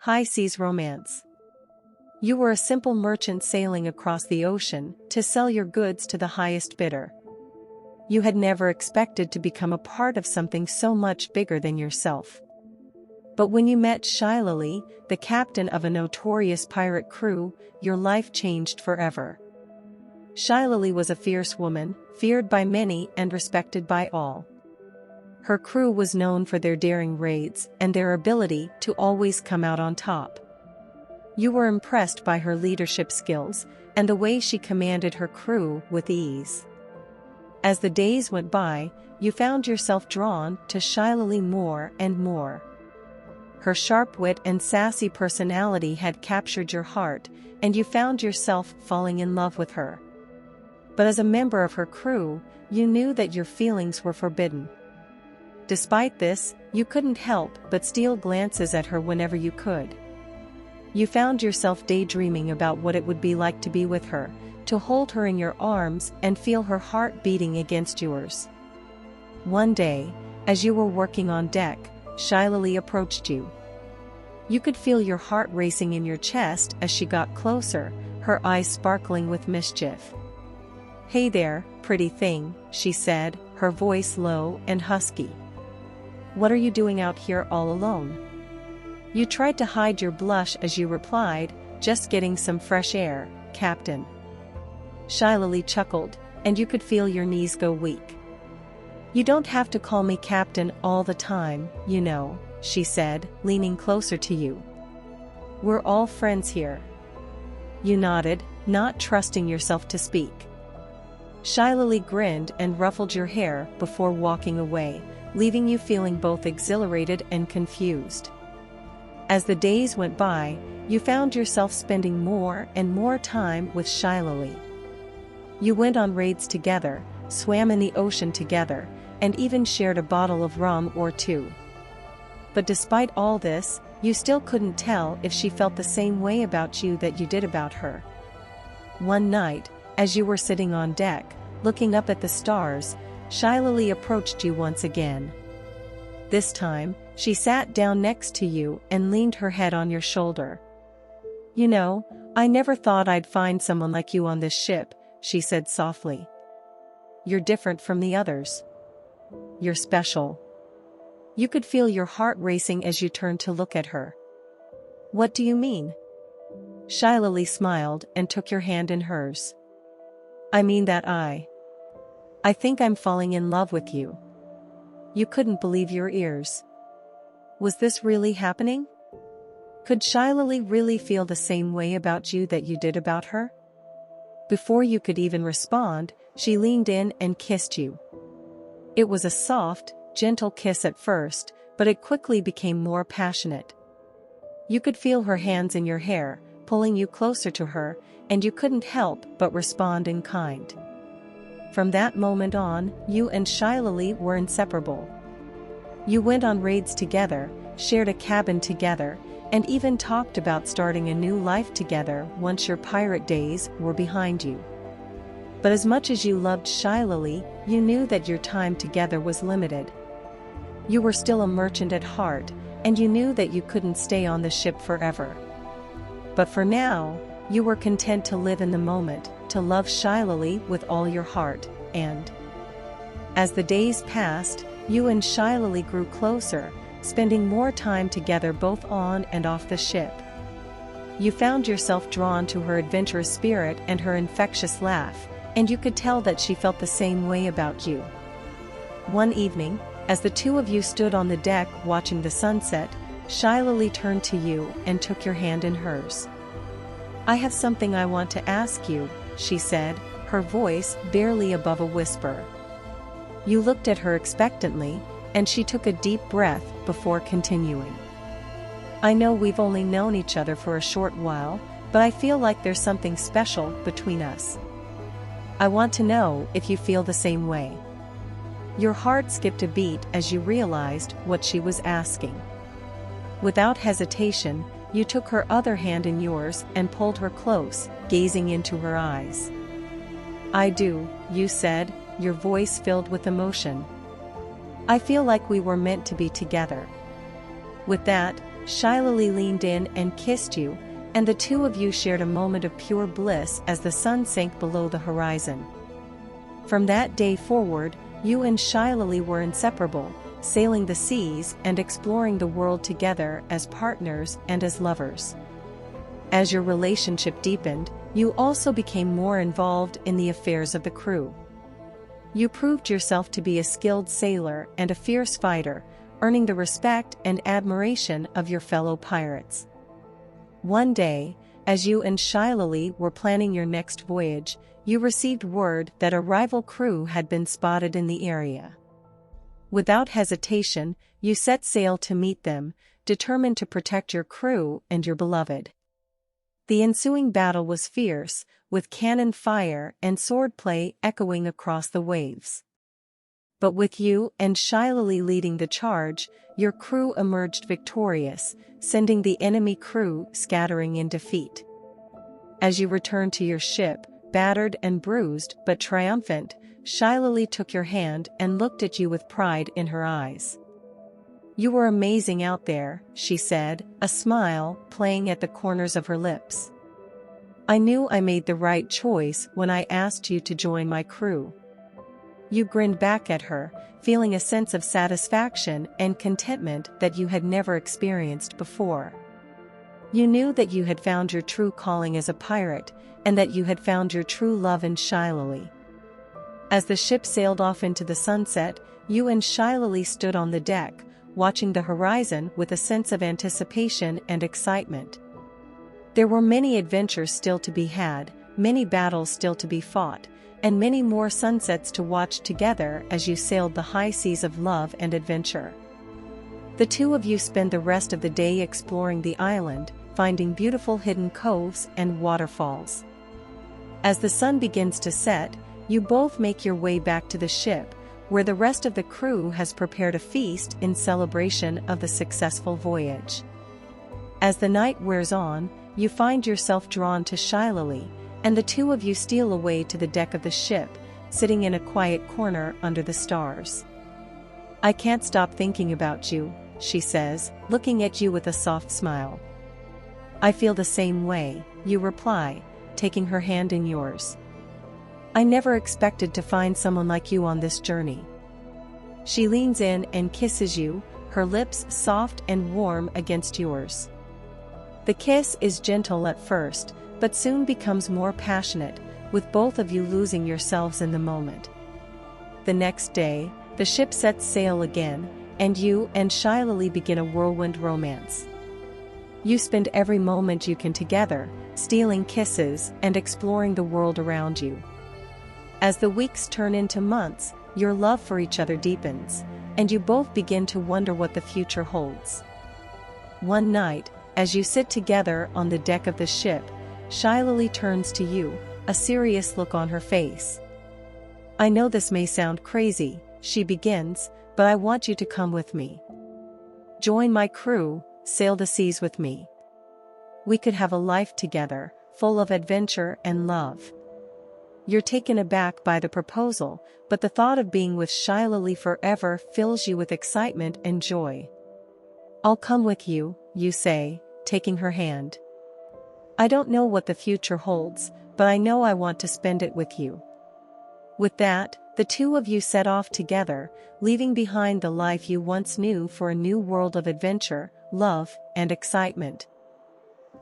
high seas romance. You were a simple merchant sailing across the ocean to sell your goods to the highest bidder. You had never expected to become a part of something so much bigger than yourself. But when you met Shylily, the captain of a notorious pirate crew, your life changed forever. Shylily was a fierce woman, feared by many and respected by all. Her crew was known for their daring raids and their ability to always come out on top. You were impressed by her leadership skills and the way she commanded her crew with ease. As the days went by, you found yourself drawn to Shylily more and more. Her sharp wit and sassy personality had captured your heart, and you found yourself falling in love with her. But as a member of her crew, you knew that your feelings were forbidden. Despite this, you couldn't help but steal glances at her whenever you could. You found yourself daydreaming about what it would be like to be with her, to hold her in your arms and feel her heart beating against yours. One day, as you were working on deck, Shylily approached you. You could feel your heart racing in your chest as she got closer, her eyes sparkling with mischief. "Hey there, pretty thing," she said, her voice low and husky. "What are you doing out here all alone?" You tried to hide your blush as you replied, "Just getting some fresh air, Captain." Shylily chuckled, and you could feel your knees go weak. "You don't have to call me Captain all the time, you know," she said, leaning closer to you. "We're all friends here." You nodded, not trusting yourself to speak. Shylily grinned and ruffled your hair before walking away, leaving you feeling both exhilarated and confused. As the days went by, you found yourself spending more and more time with Shylily. You went on raids together, swam in the ocean together, and even shared a bottle of rum or two. But despite all this, you still couldn't tell if she felt the same way about you that you did about her. One night, as you were sitting on deck, looking up at the stars, Shylily approached you once again. This time, she sat down next to you and leaned her head on your shoulder. "You know, I never thought I'd find someone like you on this ship," she said softly. "You're different from the others. You're special." You could feel your heart racing as you turned to look at her. "What do you mean?" Shylily smiled and took your hand in hers. "I mean that I think I'm falling in love with you." You couldn't believe your ears. Was this really happening? Could Shylily really feel the same way about you that you did about her? Before you could even respond, she leaned in and kissed you. It was a soft, gentle kiss at first, but it quickly became more passionate. You could feel her hands in your hair, pulling you closer to her, and you couldn't help but respond in kind. From that moment on, you and Shylily were inseparable. You went on raids together, shared a cabin together, and even talked about starting a new life together once your pirate days were behind you. But as much as you loved Shylily, you knew that your time together was limited. You were still a merchant at heart, and you knew that you couldn't stay on the ship forever. But for now, you were content to live in the moment, to love Shylily with all your heart, and as the days passed, you and Shylily grew closer, spending more time together both on and off the ship. You found yourself drawn to her adventurous spirit and her infectious laugh, and you could tell that she felt the same way about you. One evening, as the two of you stood on the deck watching the sunset, Shylily turned to you and took your hand in hers. "I have something I want to ask you," she said, her voice barely above a whisper. You looked at her expectantly, and she took a deep breath before continuing. "I know we've only known each other for a short while, but I feel like there's something special between us. I want to know if you feel the same way." Your heart skipped a beat as you realized what she was asking. Without hesitation, you took her other hand in yours and pulled her close, gazing into her eyes. "I do," you said, your voice filled with emotion. "I feel like we were meant to be together." With that, Shylily leaned in and kissed you, and the two of you shared a moment of pure bliss as the sun sank below the horizon. From that day forward, you and Shylily were inseparable, sailing the seas and exploring the world together as partners and as lovers. As your relationship deepened, you also became more involved in the affairs of the crew. You proved yourself to be a skilled sailor and a fierce fighter, earning the respect and admiration of your fellow pirates. One day, as you and Shylily were planning your next voyage, you received word that a rival crew had been spotted in the area. Without hesitation, you set sail to meet them, determined to protect your crew and your beloved. The ensuing battle was fierce, with cannon fire and swordplay echoing across the waves. But with you and Shylily leading the charge, your crew emerged victorious, sending the enemy crew scattering in defeat. As you returned to your ship, battered and bruised but triumphant, Shylily took your hand and looked at you with pride in her eyes. "You were amazing out there," she said, a smile playing at the corners of her lips. "I knew I made the right choice when I asked you to join my crew." You grinned back at her, feeling a sense of satisfaction and contentment that you had never experienced before. You knew that you had found your true calling as a pirate, and that you had found your true love in Shylily. As the ship sailed off into the sunset, you and Shylily stood on the deck, watching the horizon with a sense of anticipation and excitement. There were many adventures still to be had, many battles still to be fought, and many more sunsets to watch together as you sailed the high seas of love and adventure. The two of you spend the rest of the day exploring the island, finding beautiful hidden coves and waterfalls. As the sun begins to set, you both make your way back to the ship, where the rest of the crew has prepared a feast in celebration of the successful voyage. As the night wears on, you find yourself drawn to Shylily, and the two of you steal away to the deck of the ship, sitting in a quiet corner under the stars. "I can't stop thinking about you," she says, looking at you with a soft smile. "I feel the same way," you reply, taking her hand in yours. "I never expected to find someone like you on this journey." She leans in and kisses you, her lips soft and warm against yours. The kiss is gentle at first, but soon becomes more passionate, with both of you losing yourselves in the moment. The next day, the ship sets sail again, and you and Shylily begin a whirlwind romance. You spend every moment you can together, stealing kisses and exploring the world around you. As the weeks turn into months, your love for each other deepens, and you both begin to wonder what the future holds. One night, as you sit together on the deck of the ship, Shylily turns to you, a serious look on her face. "I know this may sound crazy," she begins, "but I want you to come with me. Join my crew, sail the seas with me. We could have a life together, full of adventure and love." You're taken aback by the proposal, but the thought of being with Shylily forever fills you with excitement and joy. "I'll come with you," you say, taking her hand. "I don't know what the future holds, but I know I want to spend it with you." With that, the two of you set off together, leaving behind the life you once knew for a new world of adventure, love, and excitement.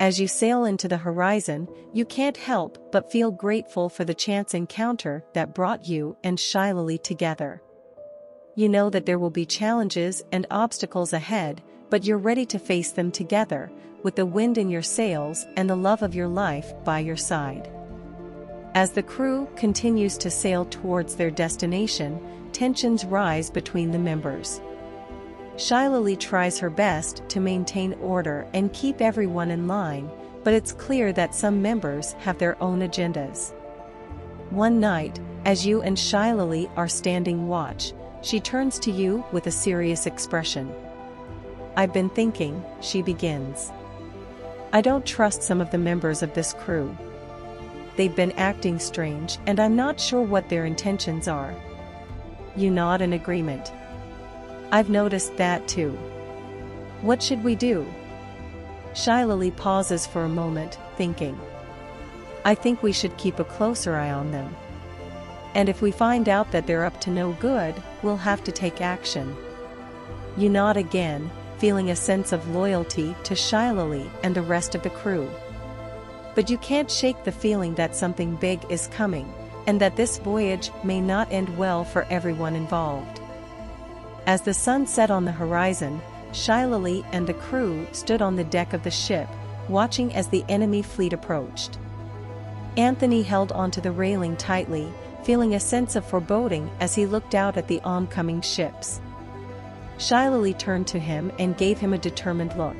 As you sail into the horizon, you can't help but feel grateful for the chance encounter that brought you and Shylily together. You know that there will be challenges and obstacles ahead, but you're ready to face them together, with the wind in your sails and the love of your life by your side. As the crew continues to sail towards their destination, tensions rise between the members. Shylily tries her best to maintain order and keep everyone in line, but it's clear that some members have their own agendas. One night, as you and Shylily are standing watch, she turns to you with a serious expression. "I've been thinking," she begins. "I don't trust some of the members of this crew. They've been acting strange, and I'm not sure what their intentions are." You nod in agreement. "I've noticed that too. What should we do?" Shylily pauses for a moment, thinking. I think we should keep a closer eye on them. And if we find out that they're up to no good, we'll have to take action. You nod again, feeling a sense of loyalty to Shylily and the rest of the crew. But you can't shake the feeling that something big is coming, and that this voyage may not end well for everyone involved. As the sun set on the horizon, Shylily and the crew stood on the deck of the ship, watching as the enemy fleet approached. Anthony held onto the railing tightly, feeling a sense of foreboding as he looked out at the oncoming ships. Shylily turned to him and gave him a determined look.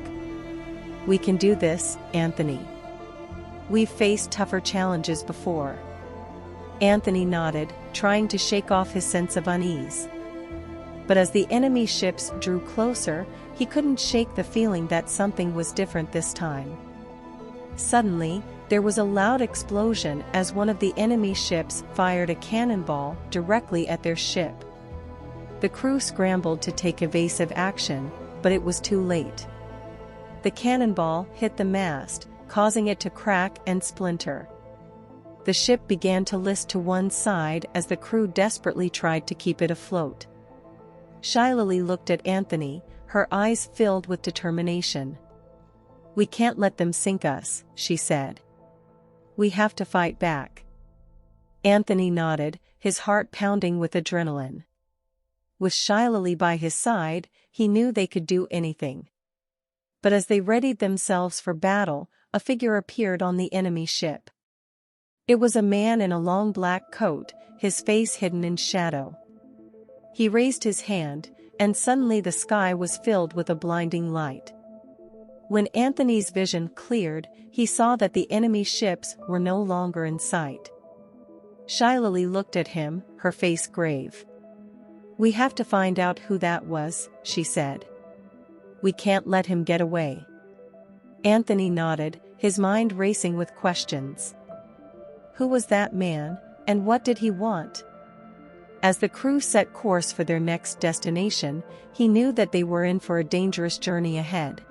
We can do this, Anthony. We've faced tougher challenges before. Anthony nodded, trying to shake off his sense of unease. But as the enemy ships drew closer, he couldn't shake the feeling that something was different this time. Suddenly, there was a loud explosion as one of the enemy ships fired a cannonball directly at their ship. The crew scrambled to take evasive action, but it was too late. The cannonball hit the mast, causing it to crack and splinter. The ship began to list to one side as the crew desperately tried to keep it afloat. Shylily looked at Anthony, her eyes filled with determination. We can't let them sink us, she said. We have to fight back. Anthony nodded, his heart pounding with adrenaline. With Shylily by his side, he knew they could do anything. But as they readied themselves for battle, a figure appeared on the enemy ship. It was a man in a long black coat, his face hidden in shadow. He raised his hand, and suddenly the sky was filled with a blinding light. When Anthony's vision cleared, he saw that the enemy ships were no longer in sight. Shylily looked at him, her face grave. We have to find out who that was, she said. We can't let him get away. Anthony nodded, his mind racing with questions. Who was that man, and what did he want? As the crew set course for their next destination, he knew that they were in for a dangerous journey ahead.